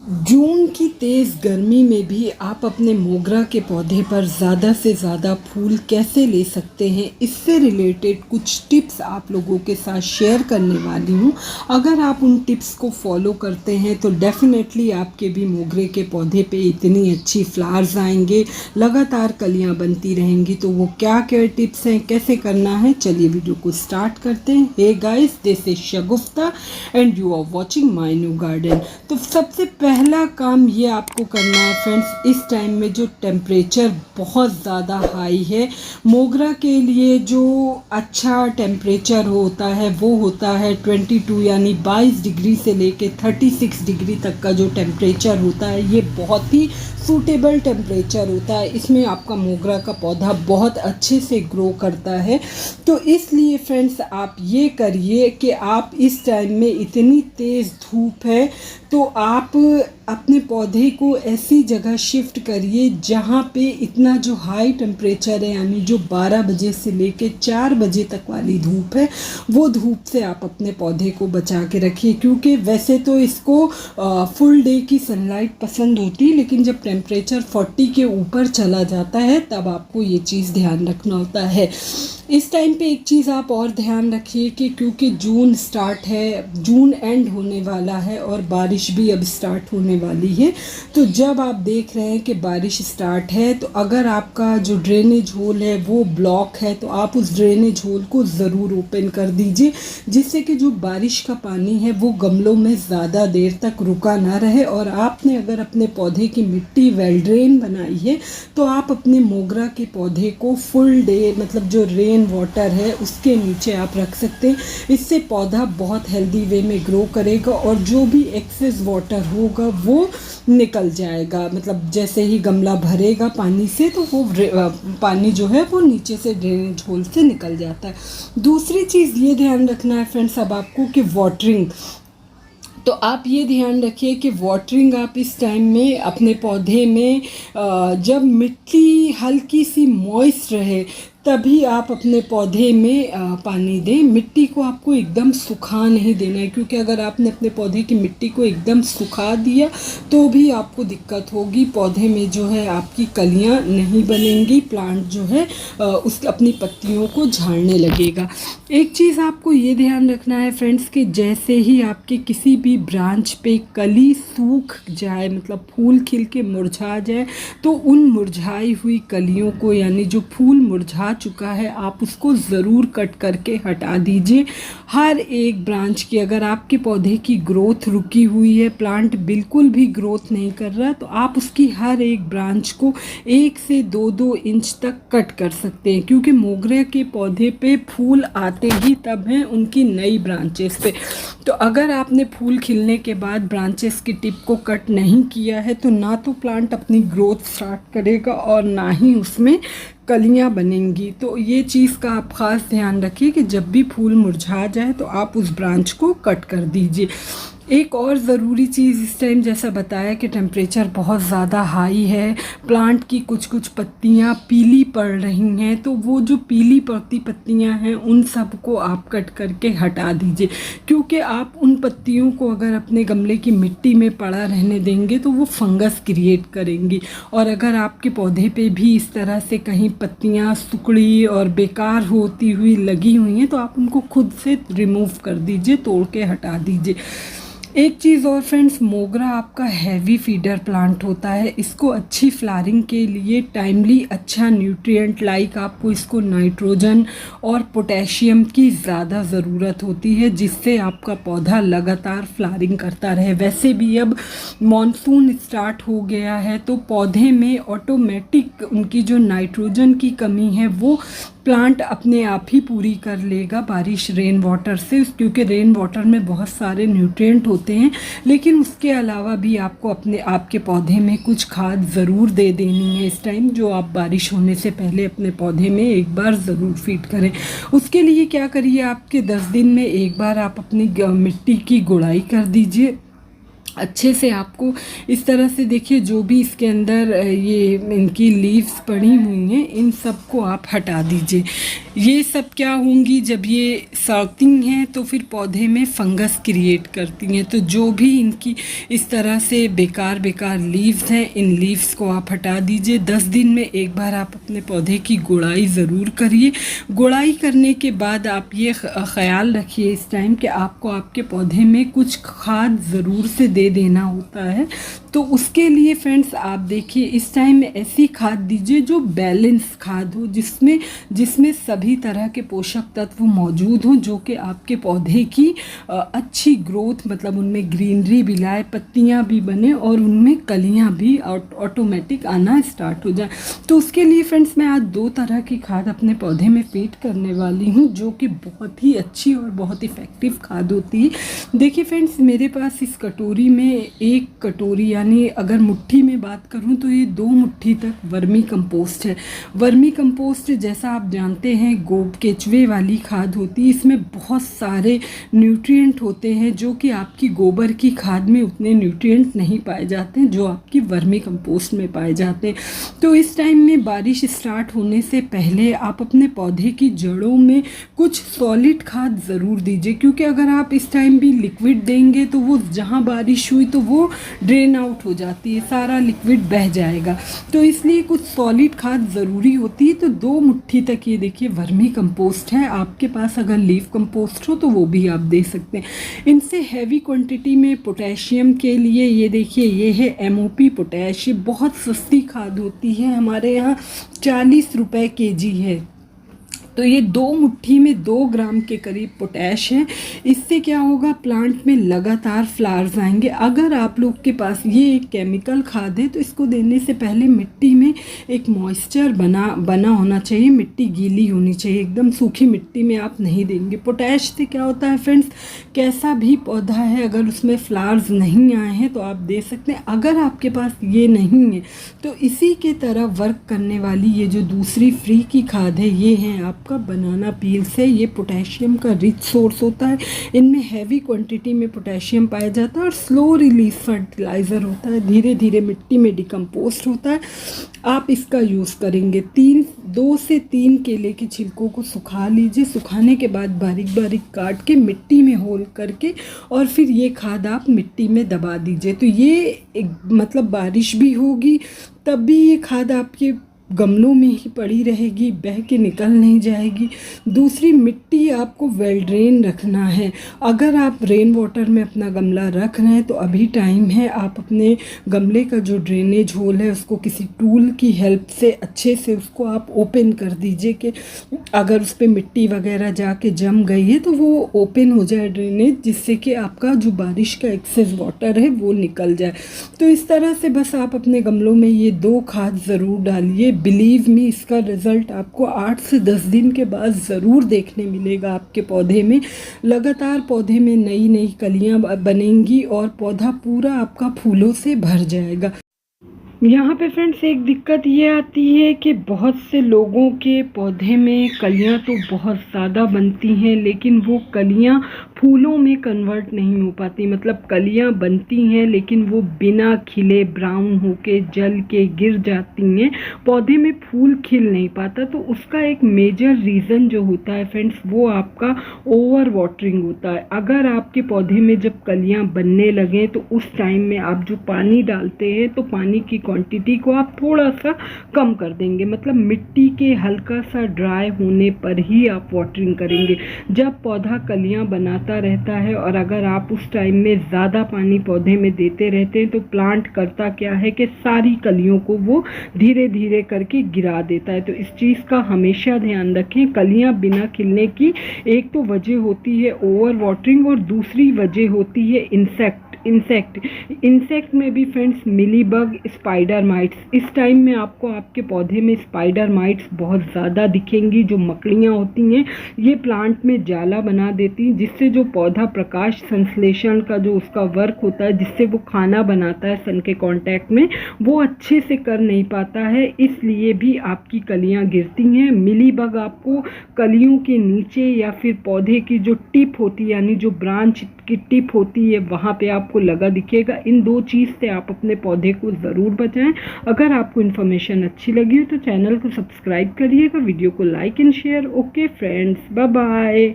जून की तेज़ गर्मी में भी आप अपने मोगरा के पौधे पर ज़्यादा से ज़्यादा फूल कैसे ले सकते हैं, इससे रिलेटेड कुछ टिप्स आप लोगों के साथ शेयर करने वाली हूँ। अगर आप उन टिप्स को फॉलो करते हैं तो डेफिनेटली आपके भी मोगरे के पौधे पे इतनी अच्छी फ्लावर्स आएंगे, लगातार कलियाँ बनती रहेंगी। तो वो क्या क्या टिप्स हैं, कैसे करना है, चलिए वीडियो को स्टार्ट करते हैं। Hey guys, this is Shagufta and you are watching my new garden. तो सबसे पहला काम ये आपको करना है फ्रेंड्स, इस टाइम में जो टेम्परेचर बहुत ज़्यादा हाई है, मोगरा के लिए जो अच्छा टेम्परेचर होता है वो होता है 22 यानी 22 डिग्री से लेके 36 डिग्री तक का जो टेम्परेचर होता है, ये बहुत ही सूटेबल टेम्परेचर होता है। इसमें आपका मोगरा का पौधा बहुत अच्छे से ग्रो करता है। तो इसलिए फ्रेंड्स आप ये करिए कि आप इस टाइम में इतनी तेज़ धूप है तो आप अपने पौधे को ऐसी जगह शिफ्ट करिए जहाँ पे इतना जो हाई टेम्परेचर है, यानी जो 12 बजे से लेके 4 बजे तक वाली धूप है, वो धूप से आप अपने पौधे को बचा के रखिए। क्योंकि वैसे तो इसको फुल डे की सनलाइट पसंद होती है, लेकिन जब टेम्परेचर 40 के ऊपर चला जाता है तब आपको ये चीज़ ध्यान रखना होता है। इस टाइम पे एक चीज़ आप और ध्यान रखिए कि क्योंकि जून स्टार्ट है, जून एंड होने वाला है और बारिश भी अब स्टार्ट होने वाली है। तो जब आप देख रहे हैं कि बारिश स्टार्ट है तो अगर आपका जो ड्रेनेज होल है वो ब्लॉक है तो आप उस ड्रेनेज होल को ज़रूर ओपन कर दीजिए, जिससे कि जो बारिश का पानी है वो गमलों में ज़्यादा देर तक रुका ना रहे। और आपने अगर अपने पौधे की मिट्टी वेल ड्रेन बनाई है तो आप अपने मोगरा के पौधे को फुल डे, मतलब जो रेन वाटर है उसके नीचे आप रख सकते हैं। इससे पौधा बहुत हेल्दी वे में ग्रो करेगा और जो भी एक्सेस वाटर होगा वो निकल जाएगा। मतलब जैसे ही गमला भरेगा पानी से तो वो पानी जो है वो नीचे से ड्रेनेज होल से निकल जाता है। दूसरी चीज़ ये ध्यान रखना है फ्रेंड्स अब आपको कि वाटरिंग, तो आप ये ध्यान रखिए कि वाटरिंग आप इस टाइम में अपने पौधे में जब मिट्टी हल्की सी मॉइस्ट रहे तभी आप अपने पौधे में पानी दें। मिट्टी को आपको एकदम सुखा नहीं देना है, क्योंकि अगर आपने अपने पौधे की मिट्टी को एकदम सुखा दिया तो भी आपको दिक्कत होगी, पौधे में जो है आपकी कलियां नहीं बनेंगी, प्लांट जो है उस अपनी पत्तियों को झाड़ने लगेगा। एक चीज़ आपको ये ध्यान रखना है फ्रेंड्स कि जैसे ही आपके किसी भी ब्रांच पे कली सूख जाए, मतलब फूल खिल के मुरझा जाए, तो उन मुरझाई हुई कलियों को, यानी जो फूल मुरझा चुका है, आप उसको ज़रूर कट करके हटा दीजिए। हर एक ब्रांच की, अगर आपके पौधे की ग्रोथ रुकी हुई है, प्लांट बिल्कुल भी ग्रोथ नहीं कर रहा, तो आप उसकी हर एक ब्रांच को 1 से 2-2 इंच तक कट कर सकते हैं। क्योंकि मोगरे के पौधे पे फूल आते ही तब हैं उनकी नई ब्रांचेस पे। तो अगर आपने फूल खिलने के बाद ब्रांचेस की टिप को कट नहीं किया है तो ना तो प्लांट अपनी ग्रोथ स्टार्ट करेगा और ना ही उसमें कलियां बनेंगी। तो ये चीज़ का आप ख़ास ध्यान रखिए कि जब भी फूल मुरझा जाए तो आप उस ब्रांच को कट कर दीजिए। एक और ज़रूरी चीज़, इस टाइम जैसा बताया कि टेम्परेचर बहुत ज़्यादा हाई है, प्लांट की कुछ कुछ पत्तियां पीली पड़ रही हैं, तो वो जो पीली पड़ती पत्तियां हैं उन सब को आप कट करके हटा दीजिए। क्योंकि आप उन पत्तियों को अगर अपने गमले की मिट्टी में पड़ा रहने देंगे तो वो फंगस क्रिएट करेंगी। और अगर आपके पौधे पे भी इस तरह से कहीं पत्तियां सुकड़ी और बेकार होती हुई लगी हुई हैं तो आप उनको खुद से रिमूव कर दीजिए, तोड़ के हटा दीजिए। एक चीज़ और फ्रेंड्स, मोगरा आपका हैवी फीडर प्लांट होता है। इसको अच्छी फ्लावरिंग के लिए टाइमली अच्छा न्यूट्रिएंट लाइक आपको इसको नाइट्रोजन और पोटेशियम की ज़्यादा ज़रूरत होती है, जिससे आपका पौधा लगातार फ्लावरिंग करता रहे। वैसे भी अब मॉनसून स्टार्ट हो गया है तो पौधे में ऑटोमेटिक उनकी जो नाइट्रोजन की कमी है वो प्लांट अपने आप ही पूरी कर लेगा बारिश, रेन वाटर से, क्योंकि रेन वाटर में बहुत सारे न्यूट्रिएंट होते हैं। लेकिन उसके अलावा भी आपको अपने आपके पौधे में कुछ खाद ज़रूर दे देनी है इस टाइम, जो आप बारिश होने से पहले अपने पौधे में एक बार ज़रूर फीड करें। उसके लिए क्या करिए, आपके 10 दिन में एक बार आप अपनी मिट्टी की गुड़ाई कर दीजिए। अच्छे से आपको इस तरह से देखिए, जो भी इसके अंदर ये इनकी लीव्स पड़ी हुई हैं, इन सब को आप हटा दीजिए। ये सब क्या होंगी, जब ये सड़ती हैं तो फिर पौधे में फंगस क्रिएट करती हैं। तो जो भी इनकी इस तरह से बेकार बेकार लीव्स हैं, इन लीव्स को आप हटा दीजिए। 10 दिन में एक बार आप अपने पौधे की गुड़ाई ज़रूर करिए। गुड़ाई करने के बाद आप ये ख्याल रखिए इस टाइम कि आपको आपके पौधे में कुछ खाद ज़रूर से दे देना होता है। तो उसके लिए फ्रेंड्स आप देखिए, इस टाइम में ऐसी खाद दीजिए जो बैलेंस खाद हो, जिसमें सभी तरह के पोषक तत्व मौजूद हों, जो कि आपके पौधे की अच्छी ग्रोथ, मतलब उनमें ग्रीनरी भी लाए, पत्तियां भी बने और उनमें कलियां भी ऑटोमेटिक आना स्टार्ट हो जाए। तो उसके लिए फ्रेंड्स मैं आज 2 तरह की खाद अपने पौधे में फीड करने वाली हूँ, जो कि बहुत ही अच्छी और बहुत इफ़ेक्टिव खाद होती है। देखिए फ्रेंड्स, मेरे पास इस कटोरी में 1 कटोरी, यानी अगर मुट्ठी में बात करूं तो ये 2 मुट्ठी तक वर्मी कंपोस्ट है। वर्मी कंपोस्ट जैसा आप जानते हैं केचुए वाली खाद होती है। इसमें बहुत सारे न्यूट्रिएंट होते हैं जो कि आपकी गोबर की खाद में उतने न्यूट्रिएंट नहीं पाए जाते हैं जो आपकी वर्मी कंपोस्ट में पाए जाते हैं। तो इस टाइम में बारिश स्टार्ट होने से पहले आप अपने पौधे की जड़ों में कुछ सॉलिड खाद ज़रूर दीजिए, क्योंकि अगर आप इस टाइम भी लिक्विड देंगे तो वो जहाँ बारिश हुई तो वो ड्रेन आउट हो जाती है, सारा लिक्विड बह जाएगा। तो इसलिए कुछ सॉलिड खाद ज़रूरी होती है। तो 2 मुट्ठी तक ये देखिए वर्मी कंपोस्ट है। आपके पास अगर लीफ कंपोस्ट हो तो वो भी आप दे सकते हैं। इनसे हैवी क्वांटिटी में पोटेशियम के लिए ये देखिए, ये है MOP पोटैश। बहुत सस्ती खाद होती है, हमारे यहाँ 40 रुपये kg है। तो ये 2 मुट्ठी में 2 ग्राम के करीब पोटैश है। इससे क्या होगा, प्लांट में लगातार फ्लावर्स आएंगे। अगर आप लोग के पास ये एक केमिकल खाद है तो इसको देने से पहले मिट्टी में एक मॉइस्चर बना होना चाहिए, मिट्टी गीली होनी चाहिए। एकदम सूखी मिट्टी में आप नहीं देंगे। पोटैश से क्या होता है फ्रेंड्स, कैसा भी पौधा है अगर उसमें फ्लावर्स नहीं आए हैं तो आप दे सकते हैं। अगर आपके पास ये नहीं है तो इसी के तरह वर्क करने वाली ये जो दूसरी फ्री की खाद है, ये है आपका बनाना पील से। ये पोटेशियम का रिच सोर्स होता है। इनमें हैवी क्वांटिटी में पोटेशियम पाया जाता है और स्लो रिलीज फर्टिलाइज़र होता है, धीरे धीरे मिट्टी में डिकम्पोस्ट होता है। आप इसका यूज़ करेंगे। 2 से 3 केले के छिलकों को सुखा लीजिए। सुखाने के बाद बारीक बारीक काट के मिट्टी में होल करके और फिर ये खाद आप मिट्टी में दबा दीजिए। तो ये मतलब बारिश भी होगी तब भी ये खाद आपके गमलों में ही पड़ी रहेगी, बह के निकल नहीं जाएगी। दूसरी, मिट्टी आपको वेल ड्रेन रखना है। अगर आप रेन वाटर में अपना गमला रख रहे हैं तो अभी टाइम है, आप अपने गमले का जो ड्रेनेज होल है उसको किसी टूल की हेल्प से अच्छे से उसको आप ओपन कर दीजिए कि अगर उस पर मिट्टी वगैरह जाके जम गई है तो वो ओपन हो जाए ड्रेनेज, जिससे कि आपका जो बारिश का एक्सेस वाटर है वो निकल जाए। तो इस तरह से बस आप अपने गमलों में ये 2 खाद ज़रूर डालिए। बिलीव मी, इसका रिज़ल्ट आपको 8 से 10 दिन के बाद ज़रूर देखने मिलेगा। आपके पौधे में लगातार पौधे में नई नई कलियां बनेंगी और पौधा पूरा आपका फूलों से भर जाएगा। यहाँ पे फ्रेंड्स एक दिक्कत ये आती है कि बहुत से लोगों के पौधे में कलियाँ तो बहुत ज़्यादा बनती हैं, लेकिन वो कलियाँ फूलों में कन्वर्ट नहीं हो पाती। मतलब कलियाँ बनती हैं लेकिन वो बिना खिले ब्राउन होके जल के गिर जाती हैं, पौधे में फूल खिल नहीं पाता। तो उसका एक मेजर रीज़न जो होता है फ्रेंड्स, वो आपका ओवर वाटरिंग होता है। अगर आपके पौधे में जब कलियाँ बनने लगें तो उस टाइम में आप जो पानी डालते हैं तो पानी की क्वांटिटी को आप थोड़ा सा कम कर देंगे। मतलब मिट्टी के हल्का सा ड्राई होने पर ही आप वाटरिंग करेंगे। जब पौधा कलियां बनाता रहता है और अगर आप उस टाइम में ज़्यादा पानी पौधे में देते रहते हैं तो प्लांट करता क्या है कि सारी कलियों को वो धीरे धीरे करके गिरा देता है। तो इस चीज़ का हमेशा ध्यान रखें। कलियां बिना खिलने की एक तो वजह होती है ओवर वाटरिंग और दूसरी वजह होती है इंसेक्ट में भी फ्रेंड्स मिलीबग, स्पाइडर माइट्स। इस टाइम में आपको आपके पौधे में स्पाइडर माइट्स बहुत ज़्यादा दिखेंगी। जो मकड़ियाँ होती हैं ये प्लांट में जाला बना देती हैं, जिससे जो पौधा प्रकाश संश्लेषण का जो उसका वर्क होता है, जिससे वो खाना बनाता है सन के कांटेक्ट में, वो अच्छे से कर नहीं पाता है, इसलिए भी आपकी कलियां गिरती हैं। मिलीबग आपको कलियों के नीचे या फिर पौधे की जो टिप होती है, यानी जो ब्रांच की टिप होती है, वहाँ पे आपको लगा दिखेगा। इन दो चीज़ से आप अपने पौधे को ज़रूर बचाएं। अगर आपको इन्फॉर्मेशन अच्छी लगी हो तो चैनल को सब्सक्राइब करिएगा, वीडियो को like and share. Okay friends, bye bye.